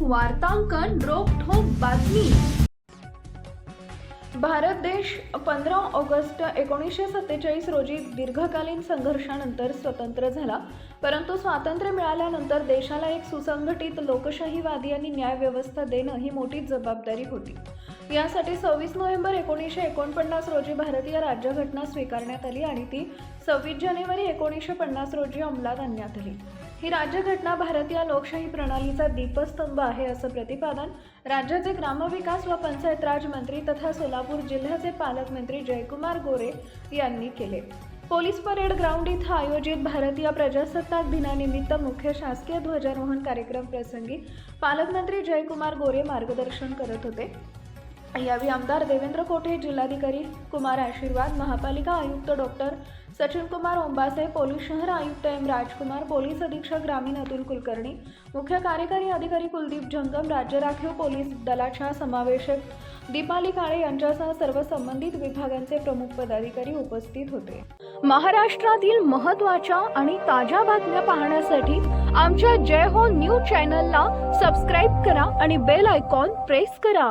वार्तांकन रोखठोक बातमी। भारत देश 15 ऑगस्ट 1947 रोजी दीर्घकालीन संघर्षानंतर स्वतंत्र झाला, परंतु स्वातंत्र्य मिळाल्यानंतर देशाला एक सुसंघटित लोकशाहीवादी आणि न्याय व्यवस्था देणं ही मोठी जबाबदारी होती। यासाठी 26 नोव्हेंबर 1949 रोजी भारतीय राज्यघटना स्वीकारण्यात आली आणि ती 26 जानेवारी 1950 रोजी अंमलात आणण्यात आली। ही राज्यघटना भारतीय लोकशाही प्रणालीचा दीपस्तंभ आहे, असं प्रतिपादन राज्याचे ग्रामविकास व पंचायत राज मंत्री तथा सोलापूर जिल्ह्याचे पालकमंत्री जयकुमार गोरे यांनी केले। पोलीस परेड ग्राउंड इथं आयोजित भारतीय प्रजासत्ताक दिनानिमित्त मुख्य शासकीय ध्वजारोहण कार्यक्रम प्रसंगी पालकमंत्री जयकुमार गोरे मार्गदर्शन करत होते। यावेळी आमदार देवेंद्र कोठे, जिल्हाधिकारी कुमार आशीर्वाद, महापालिका आयुक्त डॉक्टर सचिन कुमार ओंबासे, पोलीस शहर आयुक्त एम राजकुमार, पोलीस अधीक्षक ग्रामीण अतुल कुलकर्णी, मुख्य कार्यकारी अधिकारी कुलदीप जंगम, राज्य राखीव पोलीस दलाच्या समावेशक दीपाली काळे यांच्यासह सर्व संबंधित विभागांचे प्रमुख पदाधिकारी उपस्थित होते। महाराष्ट्रातील महत्त्वाच्या आणि ताज्या बातम्या पाहण्यासाठी आमच्या जय हो न्यूज चॅनलला सबस्क्राईब करा आणि बेल आयकॉन प्रेस करा।